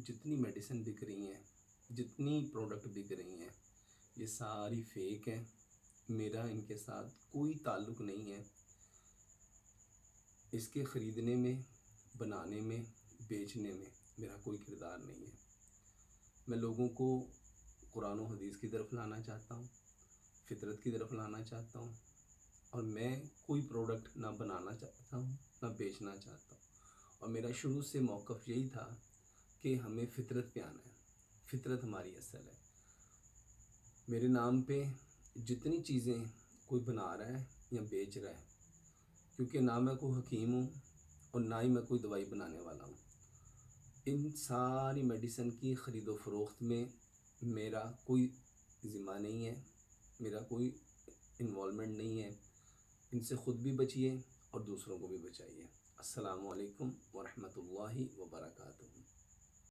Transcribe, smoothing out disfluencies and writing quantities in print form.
جتنی میڈیسن بک رہی ہیں، جتنی پروڈکٹ بک رہی ہیں، یہ ساری فیک ہیں۔ میرا ان کے ساتھ کوئی تعلق نہیں ہے۔ اس کے خریدنے میں، بنانے میں، بیچنے میں میرا کوئی کردار نہیں ہے۔ میں لوگوں کو قرآن و حدیث کی طرف لانا چاہتا ہوں، فطرت کی طرف لانا چاہتا ہوں، اور میں کوئی پروڈکٹ نہ بنانا چاہتا ہوں نہ بیچنا چاہتا ہوں۔ اور میرا شروع سے موقف یہی تھا کہ ہمیں فطرت پہ آنا ہے، فطرت ہماری اصل ہے۔ میرے نام پہ جتنی چیزیں کوئی بنا رہا ہے یا بیچ رہا ہے، کیونکہ نہ میں کوئی حکیم ہوں اور نہ ہی میں کوئی دوائی بنانے والا ہوں، ان ساری میڈیسن کی خرید و فروخت میں میرا کوئی ذمہ نہیں ہے، میرا کوئی انوالومنٹ نہیں ہے۔ ان سے خود بھی بچیے اور دوسروں کو بھی بچائیے۔ السلام علیکم ورحمۃ اللہ وبرکاتہ۔